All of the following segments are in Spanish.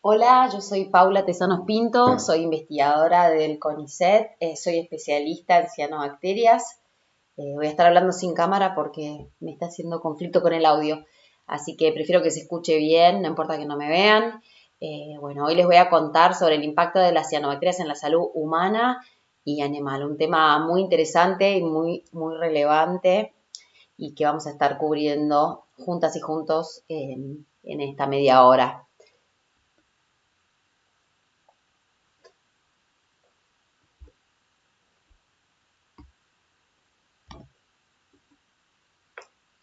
Hola, yo soy Paula Tesanos Pinto, soy investigadora del CONICET, soy especialista en cianobacterias. Voy a estar hablando sin cámara porque me está haciendo conflicto con el audio, así que prefiero que se escuche bien, no importa que no me vean. Bueno, hoy les voy a contar sobre el impacto de las cianobacterias en la salud humana y animal, un tema muy interesante y muy relevante y que vamos a estar cubriendo juntas y juntos en esta media hora.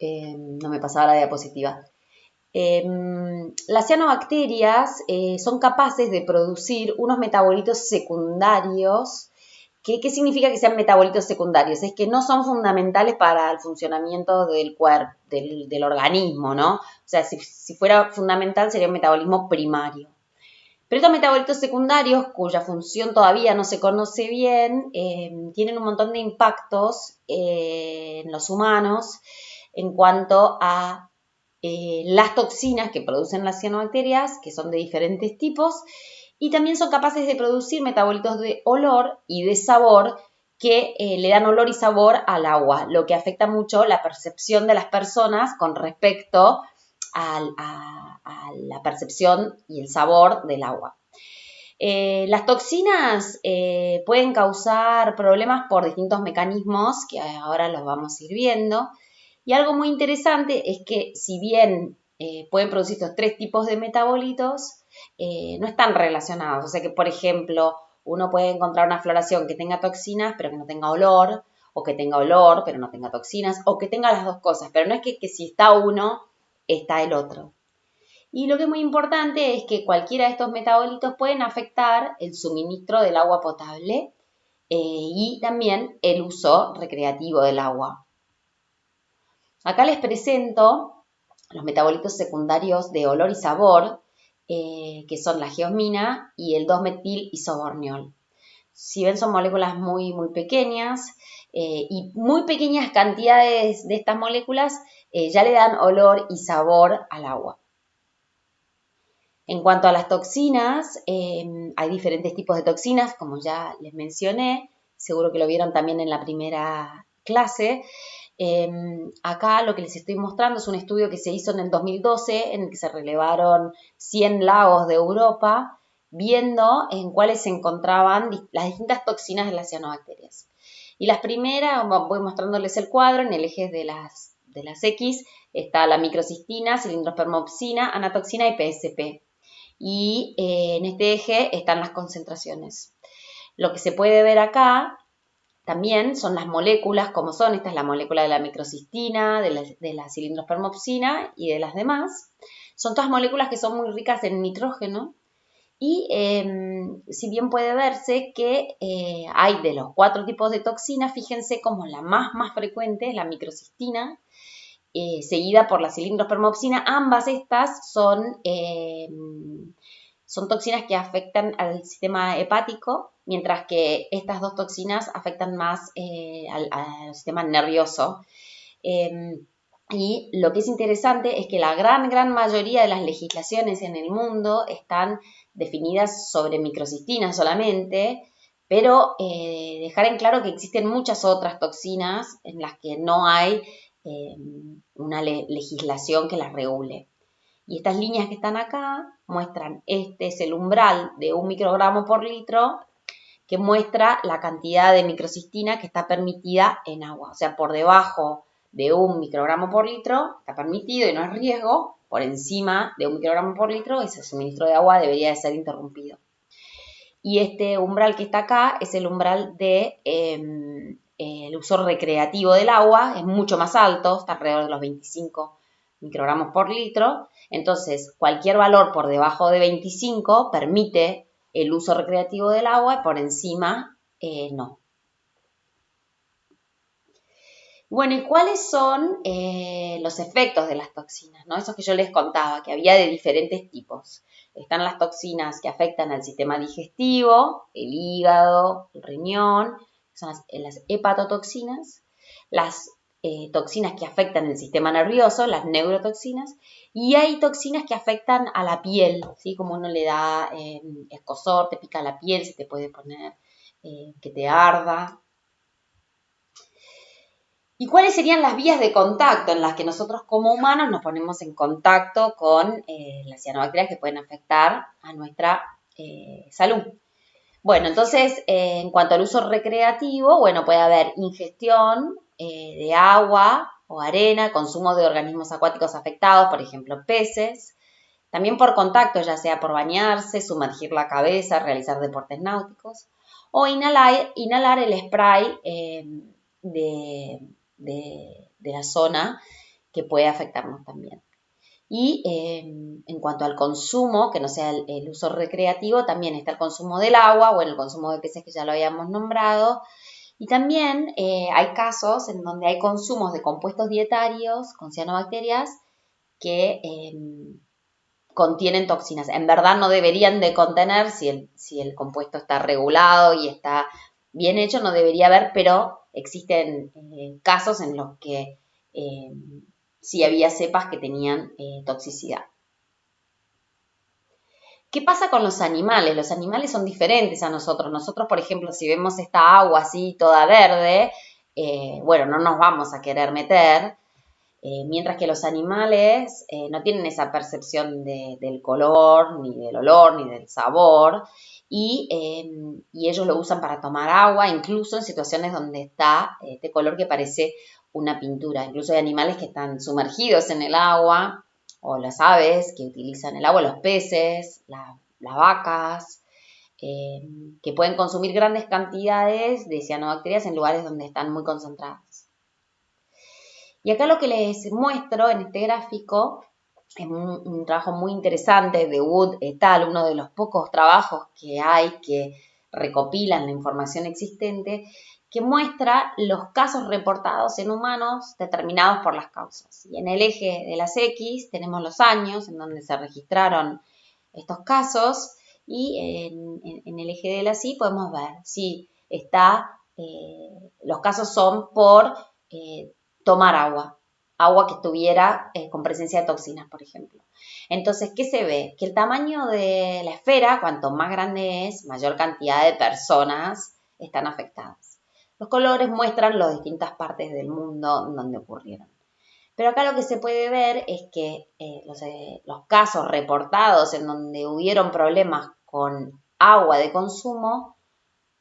No me pasaba la diapositiva. Las cianobacterias son capaces de producir unos metabolitos secundarios. ¿Qué significa que sean metabolitos secundarios? Es que no son fundamentales para el funcionamiento del cuerpo, del organismo, ¿no? O sea, si fuera fundamental sería un metabolismo primario. Pero estos metabolitos secundarios, cuya función todavía no se conoce bien, tienen un montón de impactos en los humanos en cuanto a las toxinas que producen las cianobacterias, que son de diferentes tipos, y también son capaces de producir metabolitos de olor y de sabor que le dan olor y sabor al agua, lo que afecta mucho la percepción de las personas con respecto a la percepción y el sabor del agua. Las toxinas pueden causar problemas por distintos mecanismos que ahora los vamos a ir viendo. Y algo muy interesante es que si bien pueden producir estos tres tipos de metabolitos, no están relacionados. O sea que, por ejemplo, uno puede encontrar una floración que tenga toxinas pero que no tenga olor, o que tenga olor pero no tenga toxinas, o que tenga las dos cosas. Pero no es que si está uno, está el otro. Y lo que es muy importante es que cualquiera de estos metabolitos pueden afectar el suministro del agua potable y también el uso recreativo del agua. Acá les presento los metabolitos secundarios de olor y sabor, que son la geosmina y el 2-metil-isoborneol. Si ven, son moléculas muy pequeñas y muy pequeñas cantidades de estas moléculas ya le dan olor y sabor al agua. En cuanto a las toxinas, hay diferentes tipos de toxinas, como ya les mencioné, seguro que lo vieron también en la primera clase. Acá lo que les estoy mostrando es un estudio que se hizo en el 2012, en el que se relevaron 100 lagos de Europa, viendo en cuáles se encontraban las distintas toxinas de las cianobacterias. Y las primeras, voy mostrándoles el cuadro, en el eje de las X está la microcistina, cilindrospermopsina, anatoxina y PSP. Y en este eje están las concentraciones. Lo que se puede ver acá también son las moléculas, como son. Esta es la molécula de la microcistina, de la cilindrospermopsina y de las demás. Son todas moléculas que son muy ricas en nitrógeno y si bien puede verse que hay de los 4 tipos de toxinas, fíjense como la más frecuente es la microcistina, seguida por la cilindrospermopsina. Ambas estas son toxinas que afectan al sistema hepático, mientras que estas dos toxinas afectan más al sistema nervioso. Y lo que es interesante es que la gran mayoría de las legislaciones en el mundo están definidas sobre microcistinas solamente, pero dejar en claro que existen muchas otras toxinas en las que no hay una legislación que las regule. Y estas líneas que están acá muestran, este es el umbral de 1 microgramo por litro, que muestra la cantidad de microcistina que está permitida en agua. O sea, por debajo de 1 microgramo por litro está permitido y no es riesgo. Por encima de 1 microgramo por litro, ese suministro de agua debería de ser interrumpido. Y este umbral que está acá es el umbral de el uso recreativo del agua, es mucho más alto, está alrededor de los 25 microgramos por litro. Entonces, cualquier valor por debajo de 25 permite el uso recreativo del agua, por encima no. Bueno, ¿y cuáles son los efectos de las toxinas, ¿no? Esos que yo les contaba, que había de diferentes tipos. Están las toxinas que afectan al sistema digestivo, el hígado, el riñón, son las hepatotoxinas. Las toxinas que afectan el sistema nervioso, las neurotoxinas, y hay toxinas que afectan a la piel, ¿sí? Como uno le da escozor, te pica la piel, se te puede poner que te arda. ¿Y cuáles serían las vías de contacto en las que nosotros como humanos nos ponemos en contacto con las cianobacterias que pueden afectar a nuestra salud? Bueno, entonces, en cuanto al uso recreativo, bueno, puede haber ingestión de agua o arena, consumo de organismos acuáticos afectados, por ejemplo, peces, también por contacto, ya sea por bañarse, sumergir la cabeza, realizar deportes náuticos, o inhalar el spray de, de la zona que puede afectarnos también. Y en cuanto al consumo, que no sea el uso recreativo, también está el consumo del agua, bueno, el consumo de peces que ya lo habíamos nombrado. Y también hay casos en donde hay consumos de compuestos dietarios con cianobacterias que contienen toxinas. En verdad no deberían de contener, si el compuesto está regulado y está bien hecho, no debería haber, pero existen casos en los que sí había cepas que tenían toxicidad. ¿Qué pasa con los animales? Los animales son diferentes a nosotros. Nosotros, por ejemplo, si vemos esta agua así toda verde, bueno, no nos vamos a querer meter, mientras que los animales no tienen esa percepción del color, ni del olor, ni del sabor, y ellos lo usan para tomar agua, incluso en situaciones donde está este color que parece una pintura. Incluso hay animales que están sumergidos en el agua, o las aves que utilizan el agua, los peces, las vacas, que pueden consumir grandes cantidades de cianobacterias en lugares donde están muy concentradas. Y acá lo que les muestro en este gráfico es un trabajo muy interesante de Wood et al., uno de los pocos trabajos que hay que recopilan la información existente, que muestra los casos reportados en humanos determinados por las causas. Y en el eje de las X tenemos los años en donde se registraron estos casos, y en el eje de las Y podemos ver si los casos son por tomar agua que estuviera con presencia de toxinas, por ejemplo. Entonces, ¿qué se ve? Que el tamaño de la esfera, cuanto más grande es, mayor cantidad de personas están afectadas. Los colores muestran las distintas partes del mundo donde ocurrieron. Pero acá lo que se puede ver es que los casos reportados en donde hubieron problemas con agua de consumo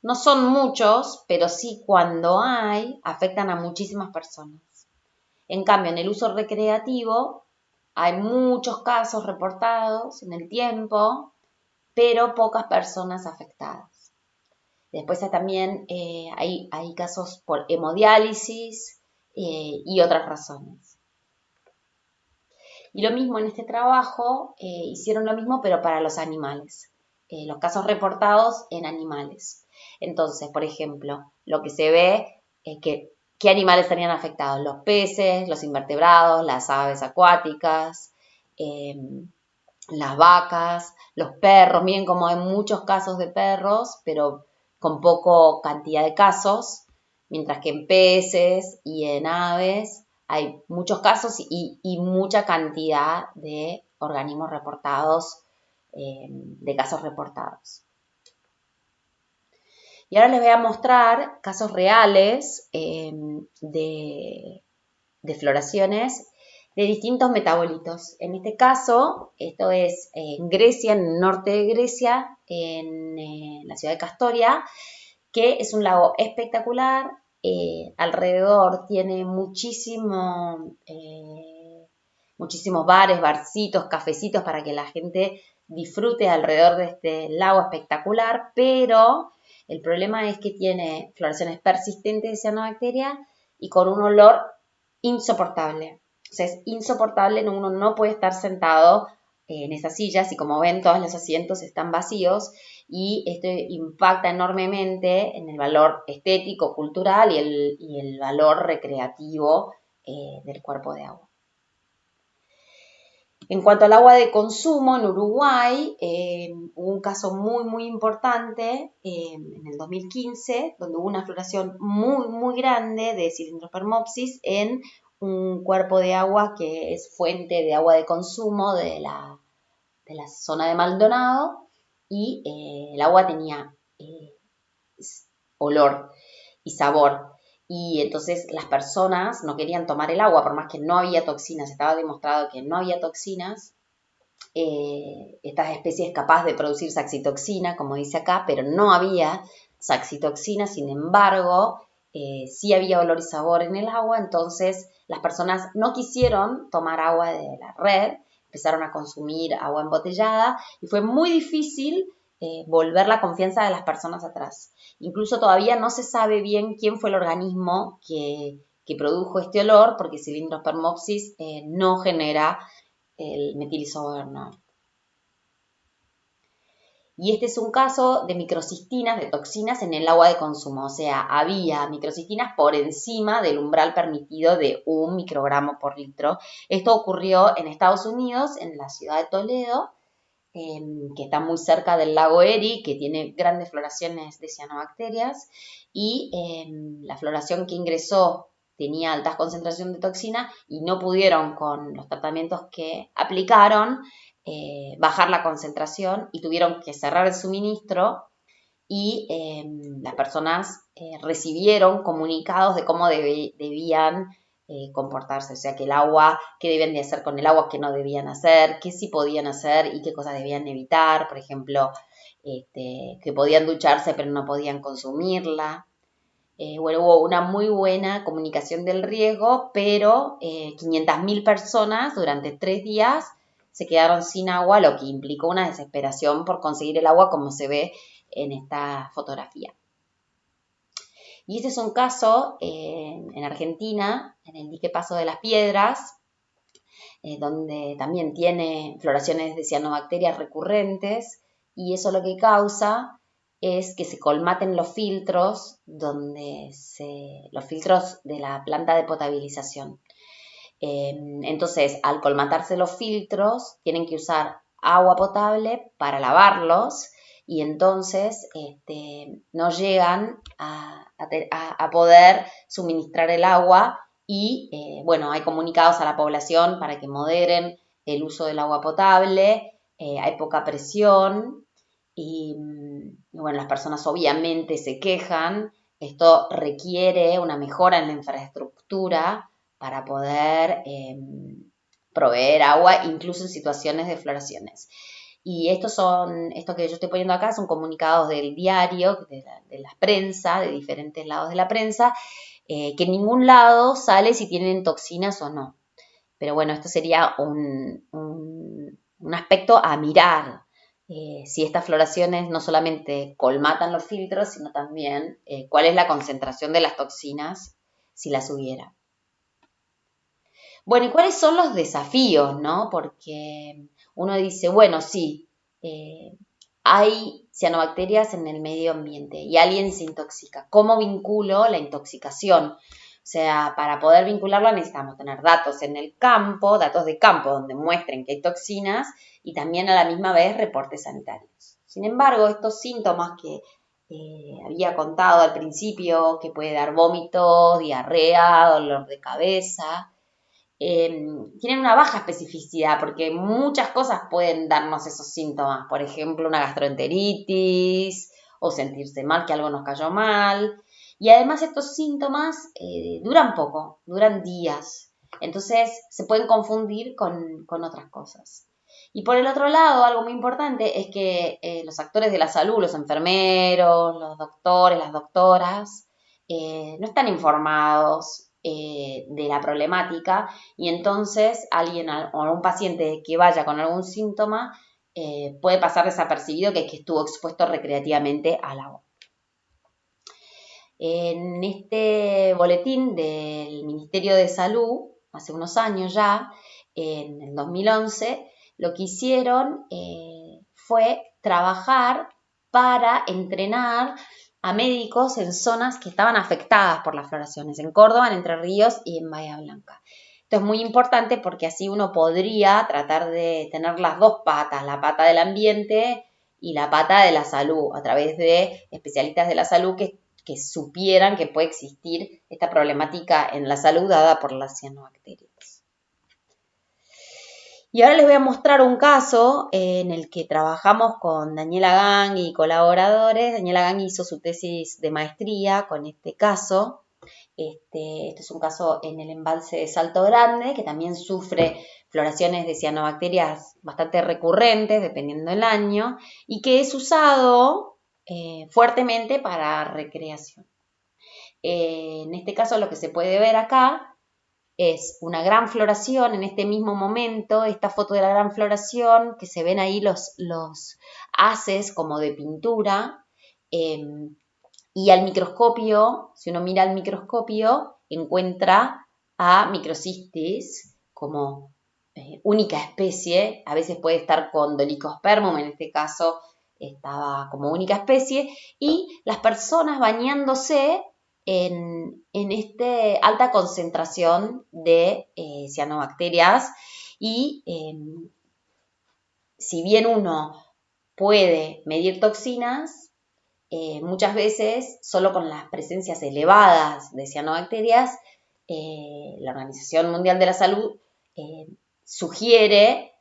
no son muchos, pero sí cuando hay, afectan a muchísimas personas. En cambio, en el uso recreativo hay muchos casos reportados en el tiempo, pero pocas personas afectadas. Después también hay casos por hemodiálisis y otras razones. Y lo mismo en este trabajo, hicieron lo mismo, pero para los animales. Los casos reportados en animales. Entonces, por ejemplo, lo que se ve es que ¿qué animales estarían afectados? Los peces, los invertebrados, las aves acuáticas, las vacas, los perros. Miren como hay muchos casos de perros, pero con poca cantidad de casos, mientras que en peces y en aves hay muchos casos y mucha cantidad de organismos reportados, de casos reportados. Y ahora les voy a mostrar casos reales de floraciones de distintos metabolitos. En este caso, esto es en Grecia, en el norte de Grecia, en la ciudad de Castoria, que es un lago espectacular. Alrededor tiene muchísimos bares, barcitos, cafecitos para que la gente disfrute alrededor de este lago espectacular, pero el problema es que tiene floraciones persistentes de cianobacteria y con un olor insoportable. O sea, es insoportable, uno no puede estar sentado en esas sillas y como ven todos los asientos están vacíos y esto impacta enormemente en el valor estético, cultural y el valor recreativo del cuerpo de agua. En cuanto al agua de consumo, en Uruguay hubo un caso muy, muy importante en el 2015, donde hubo una floración muy, muy grande de Cylindropermopsis en un cuerpo de agua que es fuente de agua de consumo de la zona de Maldonado, y el agua tenía olor y sabor. Y entonces las personas no querían tomar el agua, por más que no había toxinas, estaba demostrado que no había toxinas. Esta especie es capaz de producir saxitoxina, como dice acá, pero no había saxitoxina, sin embargo, sí había olor y sabor en el agua, entonces las personas no quisieron tomar agua de la red, empezaron a consumir agua embotellada y fue muy difícil volver la confianza de las personas atrás. Incluso todavía no se sabe bien quién fue el organismo que produjo este olor, porque Cylindropermopsis no genera el metilisoberno. Y este es un caso de microcistinas, de toxinas en el agua de consumo, o sea, había microcistinas por encima del umbral permitido de 1 microgramo por litro. Esto ocurrió en Estados Unidos, en la ciudad de Toledo, que está muy cerca del lago Erie, que tiene grandes floraciones de cianobacterias, y la floración que ingresó tenía altas concentraciones de toxina y no pudieron con los tratamientos que aplicaron bajar la concentración y tuvieron que cerrar el suministro, y las personas recibieron comunicados de cómo debían comportarse, o sea, que el agua, qué debían de hacer con el agua, qué no debían hacer, qué sí podían hacer y qué cosas debían evitar, por ejemplo, que podían ducharse pero no podían consumirla. Bueno, hubo una muy buena comunicación del riesgo, pero 500.000 personas durante 3 días se quedaron sin agua, lo que implicó una desesperación por conseguir el agua, como se ve en esta fotografía. Y este es un caso en Argentina, en el dique Paso de las Piedras, donde también tiene floraciones de cianobacterias recurrentes, y eso lo que causa es que se colmaten los filtros, los filtros de la planta de potabilización. Entonces, al colmatarse los filtros, tienen que usar agua potable para lavarlos, y entonces no llegan a poder suministrar el agua, y bueno, hay comunicados a la población para que moderen el uso del agua potable, hay poca presión y bueno, las personas obviamente se quejan. Esto requiere una mejora en la infraestructura para poder proveer agua incluso en situaciones de floraciones. Y esto que yo estoy poniendo acá son comunicados del diario, de la prensa, de diferentes lados de la prensa, que en ningún lado sale si tienen toxinas o no. Pero bueno, esto sería un aspecto a mirar. Si estas floraciones no solamente colmatan los filtros, sino también cuál es la concentración de las toxinas si las hubiera. Bueno, ¿y cuáles son los desafíos, no? Porque uno dice, bueno, sí, hay cianobacterias en el medio ambiente y alguien se intoxica. ¿Cómo vinculo la intoxicación? O sea, para poder vincularla necesitamos tener datos en el campo, datos de campo donde muestren que hay toxinas, y también a la misma vez reportes sanitarios. Sin embargo, estos síntomas que había contado al principio, que puede dar vómitos, diarrea, dolor de cabeza, tienen una baja especificidad, porque muchas cosas pueden darnos esos síntomas. Por ejemplo, una gastroenteritis o sentirse mal, que algo nos cayó mal. Y además estos síntomas duran poco, duran días. Entonces se pueden confundir con otras cosas. Y por el otro lado, algo muy importante es que los actores de la salud, los enfermeros, los doctores, las doctoras, no están informados de la problemática, y entonces alguien o un paciente que vaya con algún síntoma puede pasar desapercibido que estuvo expuesto recreativamente al agua. En este boletín del Ministerio de Salud, hace unos años ya, en el 2011, lo que hicieron fue trabajar para entrenar a médicos en zonas que estaban afectadas por las floraciones, en Córdoba, en Entre Ríos y en Bahía Blanca. Esto es muy importante porque así uno podría tratar de tener las dos patas, la pata del ambiente y la pata de la salud, a través de especialistas de la salud que supieran que puede existir esta problemática en la salud dada por las cianobacterias. Y ahora les voy a mostrar un caso en el que trabajamos con Daniela Gang y colaboradores. Daniela Gang hizo su tesis de maestría con este caso. Este es un caso en el embalse de Salto Grande, que también sufre floraciones de cianobacterias bastante recurrentes, dependiendo del año, y que es usado fuertemente para recreación. En este caso lo que se puede ver acá es una gran floración en este mismo momento, esta foto de la gran floración, que se ven ahí los haces como de pintura, y al microscopio, si uno mira al microscopio, encuentra a microcistis como única especie, a veces puede estar con Dolichospermum, en este caso estaba como única especie, y las personas bañándose en esta alta concentración de cianobacterias y si bien uno puede medir toxinas, muchas veces solo con las presencias elevadas de cianobacterias, la Organización Mundial de la Salud sugiere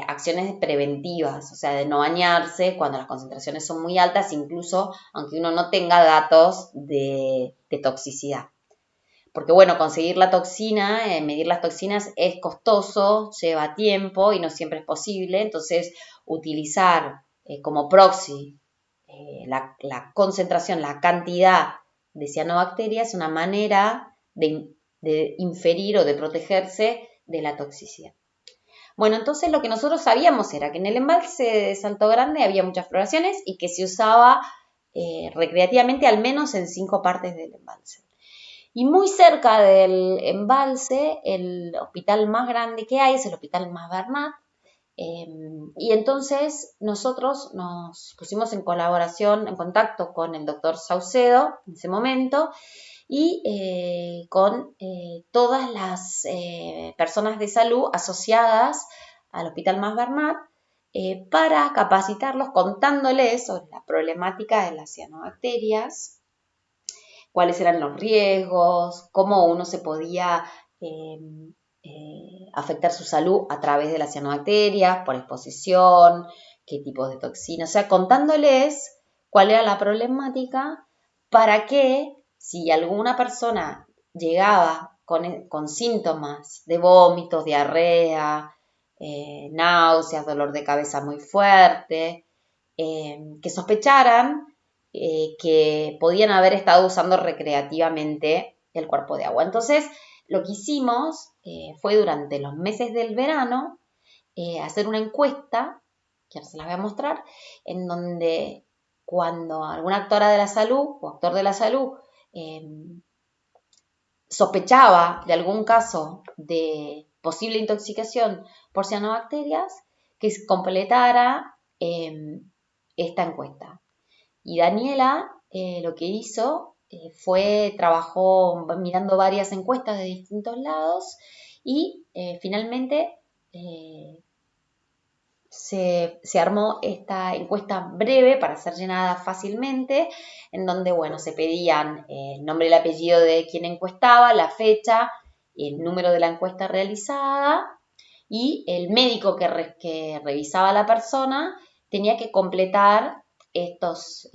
acciones preventivas, o sea, de no bañarse cuando las concentraciones son muy altas, incluso aunque uno no tenga datos de toxicidad. Porque bueno, conseguir la toxina, medir las toxinas es costoso, lleva tiempo y no siempre es posible, entonces utilizar como proxy la concentración, la cantidad de cianobacterias es una manera de inferir o de protegerse de la toxicidad. Bueno, entonces lo que nosotros sabíamos era que en el embalse de Salto Grande había muchas floraciones y que se usaba recreativamente al menos en 5 partes del embalse. Y muy cerca del embalse, el hospital más grande que hay es el Hospital Mas Bernat. Y entonces nosotros nos pusimos en colaboración, en contacto con el doctor Saucedo en ese momento y con todas las personas de salud asociadas al Hospital Mas Bernat para capacitarlos contándoles sobre la problemática de las cianobacterias, cuáles eran los riesgos, cómo uno se podía afectar su salud a través de las cianobacterias, por exposición, qué tipos de toxinas, o sea, contándoles cuál era la problemática para que si alguna persona llegaba con síntomas de vómitos, diarrea, náuseas, dolor de cabeza muy fuerte, que sospecharan que podían haber estado usando recreativamente el cuerpo de agua. Entonces, lo que hicimos fue durante los meses del verano hacer una encuesta, que ahora se las voy a mostrar, en donde cuando alguna actora de la salud o actor de la salud sospechaba de algún caso de posible intoxicación por cianobacterias, que completara esta encuesta. Y Daniela lo que hizo trabajó mirando varias encuestas de distintos lados y finalmente se armó esta encuesta breve para ser llenada fácilmente, en donde, bueno, se pedían el nombre y el apellido de quien encuestaba, la fecha, el número de la encuesta realizada y el médico que revisaba a la persona tenía que completar estos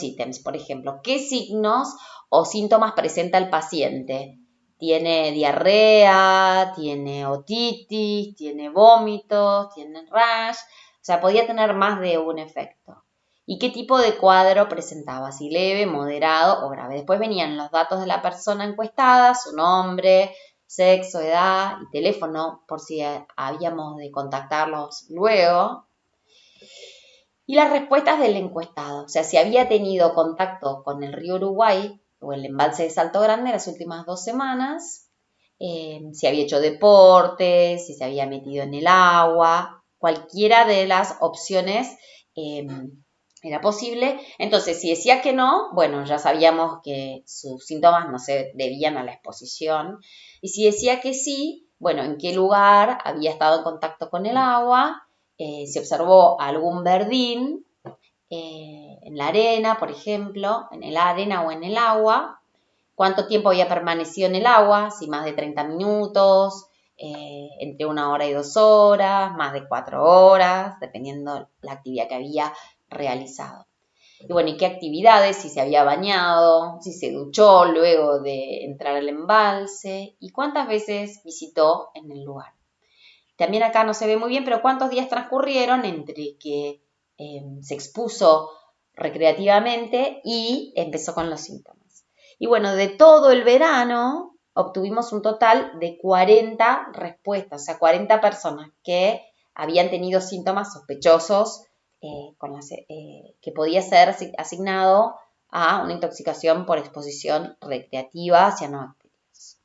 ítems. Por ejemplo, ¿qué signos o síntomas presenta el paciente? Tiene diarrea, tiene otitis, tiene vómitos, tiene rash, o sea, podía tener más de un efecto. ¿Y qué tipo de cuadro presentaba? Si leve, moderado o grave. Después venían los datos de la persona encuestada, su nombre, sexo, edad y teléfono, por si habíamos de contactarlos luego. Y las respuestas del encuestado, o sea, si había tenido contacto con el río Uruguay o el embalse de Salto Grande las últimas 2 semanas, si había hecho deporte, si se había metido en el agua, cualquiera de las opciones era posible. Entonces, si decía que no, bueno, ya sabíamos que sus síntomas no se debían a la exposición. Y si decía que sí, bueno, en qué lugar había estado en contacto con el agua, si observó algún verdín en la arena, por ejemplo, en la arena o en el agua, cuánto tiempo había permanecido en el agua, si más de 30 minutos, entre 1 hora y 2 horas, más de 4 horas, dependiendo la actividad que había realizado. Y bueno, ¿y qué actividades? Si se había bañado, si se duchó luego de entrar al embalse y cuántas veces visitó en el lugar. También acá no se ve muy bien, pero cuántos días transcurrieron entre que se expuso recreativamente y empezó con los síntomas. Y bueno, de todo el verano obtuvimos un total de 40 respuestas, o sea, 40 personas que habían tenido síntomas sospechosos que podía ser asignado a una intoxicación por exposición recreativa a cianobacterias.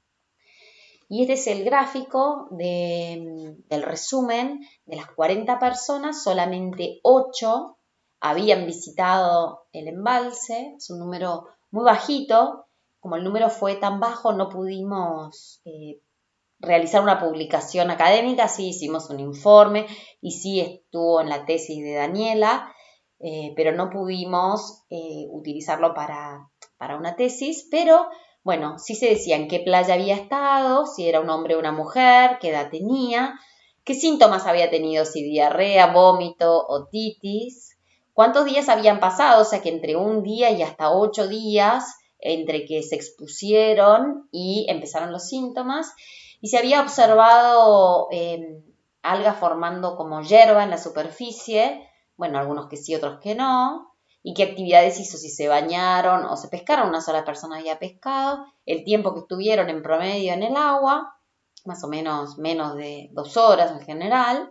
Y este es el gráfico del resumen de las 40 personas, solamente 8 habían visitado el embalse, es un número muy bajito, como el número fue tan bajo no pudimos realizar una publicación académica, sí hicimos un informe y sí estuvo en la tesis de Daniela, pero no pudimos utilizarlo para una tesis, pero bueno, sí se decía en qué playa había estado, si era un hombre o una mujer, qué edad tenía, qué síntomas había tenido, si diarrea, vómito, otitis, cuántos días habían pasado, o sea que entre un día y hasta 8 días, entre que se expusieron y empezaron los síntomas, y se había observado algas formando como hierba en la superficie, bueno, algunos que sí, otros que no, y qué actividades hizo, si se bañaron o se pescaron, una sola persona había pescado, el tiempo que estuvieron en promedio en el agua, más o menos de 2 horas en general,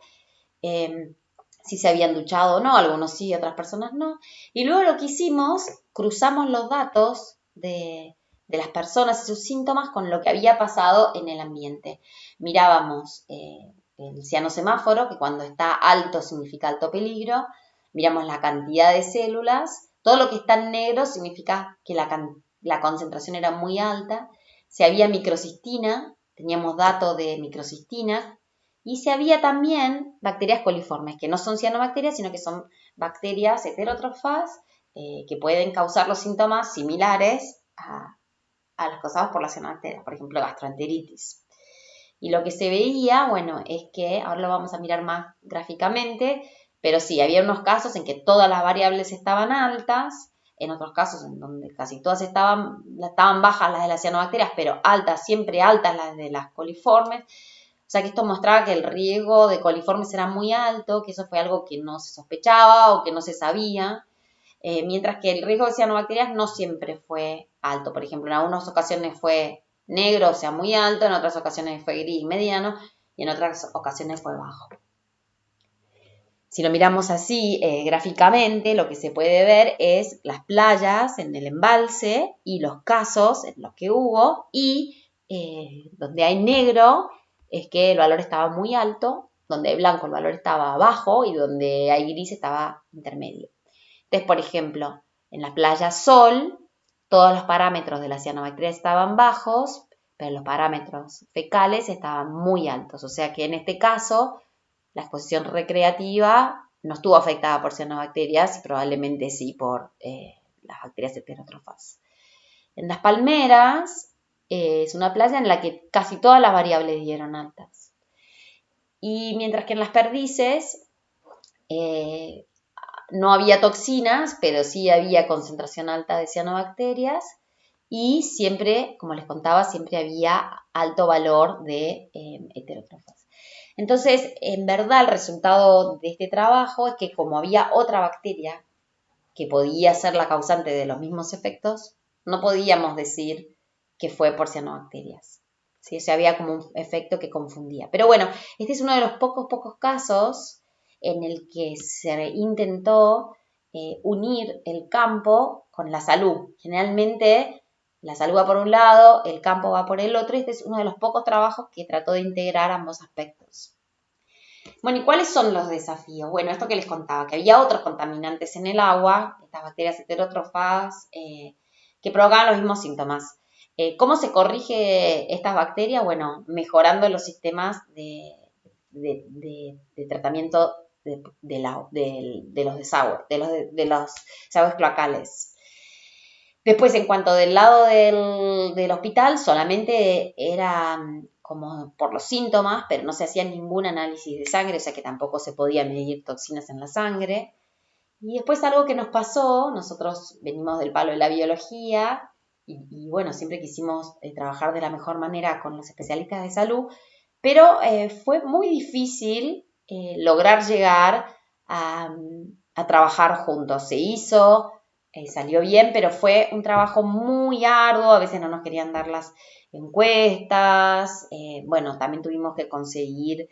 si se habían duchado o no, algunos sí, otras personas no, y luego lo que hicimos, cruzamos los datos de las personas y sus síntomas con lo que había pasado en el ambiente. Mirábamos el cianosemáforo, que cuando está alto significa alto peligro, miramos la cantidad de células, todo lo que está en negro significa que la concentración era muy alta, si había microcistina, teníamos datos de microcistina, y si había también bacterias coliformes, que no son cianobacterias, sino que son bacterias heterótrofas que pueden causar los síntomas similares a los causados por las cianobacterias, por ejemplo, gastroenteritis. Y lo que se veía, bueno, es que, ahora lo vamos a mirar más gráficamente, pero sí, había unos casos en que todas las variables estaban altas, en otros casos en donde casi todas estaban bajas las de las cianobacterias, pero altas, siempre altas las de las coliformes. O sea que esto mostraba que el riesgo de coliformes era muy alto, que eso fue algo que no se sospechaba o que no se sabía, mientras que el riesgo de cianobacterias no siempre fue alto. Por ejemplo, en algunas ocasiones fue negro, o sea, muy alto, en otras ocasiones fue gris, mediano, y en otras ocasiones fue bajo. Si lo miramos así gráficamente, lo que se puede ver es las playas en el embalse y los casos en los que hubo, y donde hay negro es que el valor estaba muy alto, donde hay blanco el valor estaba bajo y donde hay gris estaba intermedio. Entonces, por ejemplo, en la playa Sol, todos los parámetros de la cianobacteria estaban bajos, pero los parámetros fecales estaban muy altos. O sea que en este caso, la exposición recreativa no estuvo afectada por cianobacterias y probablemente sí por las bacterias heterótrofas. En las palmeras es una playa en la que casi todas las variables dieron altas. Y mientras que en las perdices no había toxinas, pero sí había concentración alta de cianobacterias y siempre, como les contaba, siempre había alto valor de heterótrofas. Entonces, en verdad, el resultado de este trabajo es que como había otra bacteria que podía ser la causante de los mismos efectos, no podíamos decir que fue por cianobacterias. ¿Sí? O sea, había como un efecto que confundía. Pero bueno, este es uno de los pocos casos en el que se intentó unir el campo con la salud. Generalmente la salud va por un lado, el campo va por el otro, y este es uno de los pocos trabajos que trató de integrar ambos aspectos. Bueno, ¿y cuáles son los desafíos? Bueno, esto que les contaba, que había otros contaminantes en el agua, estas bacterias heterótrofas, que provocaban los mismos síntomas. ¿Cómo se corrige estas bacterias? Bueno, mejorando los sistemas de tratamiento de los desagües, de los desagües cloacales. Después, en cuanto del lado del hospital, solamente era como por los síntomas, pero no se hacía ningún análisis de sangre, o sea que tampoco se podía medir toxinas en la sangre. Y después algo que nos pasó, nosotros venimos del palo de la biología y bueno, siempre quisimos trabajar de la mejor manera con los especialistas de salud, pero fue muy difícil lograr llegar a trabajar juntos. Se hizo, salió bien, pero fue un trabajo muy arduo, a veces no nos querían dar las encuestas, bueno, también tuvimos que conseguir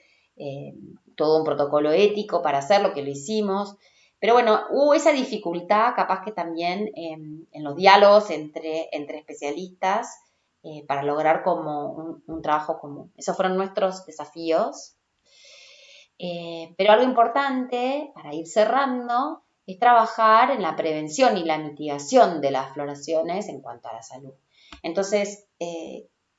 todo un protocolo ético para hacerlo, que lo hicimos, pero bueno, hubo esa dificultad, capaz que también en los diálogos entre especialistas, para lograr como un trabajo común. Esos fueron nuestros desafíos. Pero algo importante, para ir cerrando, es trabajar en la prevención y la mitigación de las floraciones en cuanto a la salud. Entonces,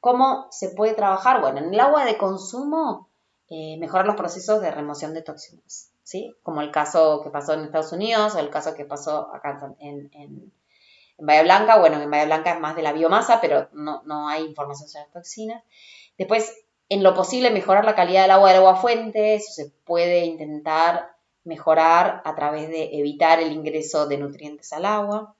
¿cómo se puede trabajar? Bueno, en el agua de consumo, mejorar los procesos de remoción de toxinas, ¿sí? Como el caso que pasó en Estados Unidos o el caso que pasó acá en Bahía Blanca. Bueno, en Bahía Blanca es más de la biomasa, pero no hay información sobre las toxinas. Después, en lo posible, mejorar la calidad del agua fuente. Eso se puede intentar mejorar a través de evitar el ingreso de nutrientes al agua.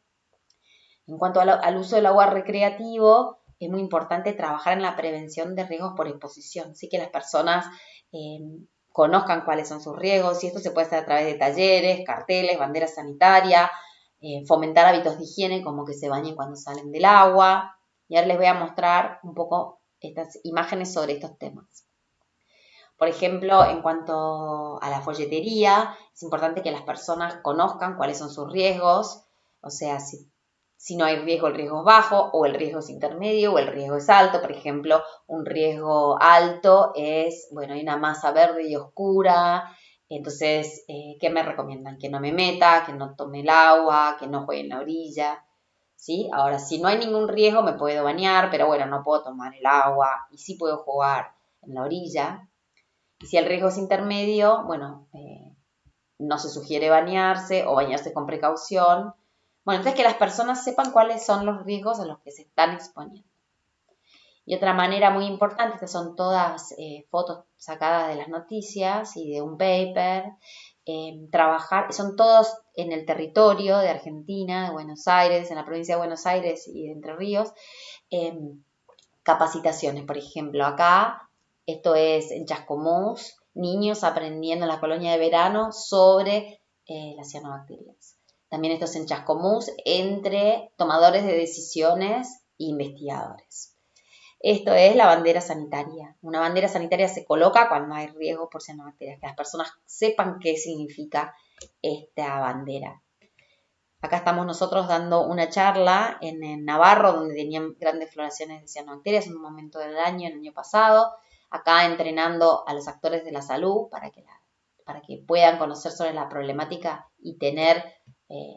En cuanto al uso del agua recreativo, es muy importante trabajar en la prevención de riesgos por exposición, así que las personas conozcan cuáles son sus riesgos, y esto se puede hacer a través de talleres, carteles, banderas sanitarias, fomentar hábitos de higiene como que se bañen cuando salen del agua. Y ahora les voy a mostrar un poco estas imágenes sobre estos temas. Por ejemplo, en cuanto a la folletería, es importante que las personas conozcan cuáles son sus riesgos, o sea, si no hay riesgo, el riesgo es bajo, o el riesgo es intermedio, o el riesgo es alto. Por ejemplo, un riesgo alto es, bueno, hay una masa verde y oscura, entonces, ¿qué me recomiendan? Que no me meta, que no tome el agua, que no juegue en la orilla, ¿sí? Ahora, si no hay ningún riesgo, me puedo bañar, pero bueno, no puedo tomar el agua y sí puedo jugar en la orilla. Y si el riesgo es intermedio, bueno, no se sugiere bañarse o bañarse con precaución. Bueno, entonces que las personas sepan cuáles son los riesgos a los que se están exponiendo. Y otra manera muy importante, estas son todas fotos sacadas de las noticias y de un paper, trabajar, son todos en el territorio de Argentina, de Buenos Aires, en la provincia de Buenos Aires y de Entre Ríos, capacitaciones. Por ejemplo, acá, esto es en Chascomús, niños aprendiendo en la colonia de verano sobre las cianobacterias. También esto es en Chascomús, entre tomadores de decisiones e investigadores. Esto es la bandera sanitaria. Una bandera sanitaria se coloca cuando hay riesgo por cianobacterias, que las personas sepan qué significa esta bandera. Acá estamos nosotros dando una charla en Navarro, donde tenían grandes floraciones de cianobacterias en un momento del año, el año pasado. Acá entrenando a los actores de la salud para que puedan conocer sobre la problemática y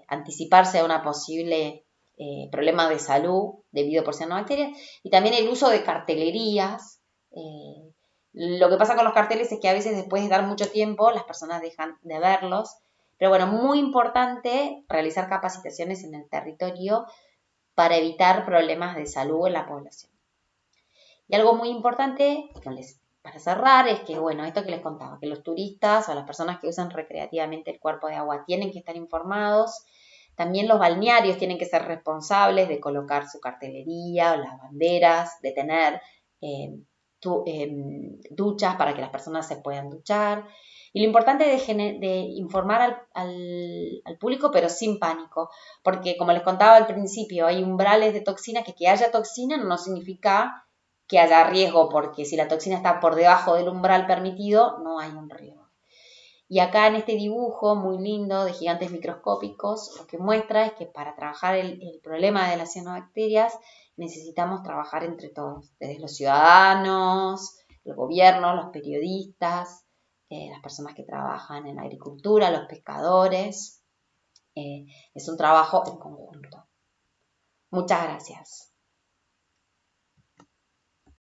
anticiparse a una posible problema de salud debido por cianobacterias. Y también el uso de cartelerías. Lo que pasa con los carteles es que a veces después de dar mucho tiempo las personas dejan de verlos. Pero bueno, muy importante realizar capacitaciones en el territorio para evitar problemas de salud en la población. Y algo muy importante, para cerrar, es que, bueno, esto que les contaba, que los turistas o las personas que usan recreativamente el cuerpo de agua tienen que estar informados. También los balnearios tienen que ser responsables de colocar su cartelería o las banderas, de tener duchas para que las personas se puedan duchar. Y lo importante es de informar al público, pero sin pánico, porque como les contaba al principio, hay umbrales de toxina, que haya toxina no significa que haya riesgo, porque si la toxina está por debajo del umbral permitido, no hay un riesgo. Y acá en este dibujo muy lindo de gigantes microscópicos, lo que muestra es que para trabajar el problema de las cianobacterias necesitamos trabajar entre todos, desde los ciudadanos, el gobierno, los periodistas, las personas que trabajan en la agricultura, los pescadores. Es un trabajo en conjunto. Muchas gracias.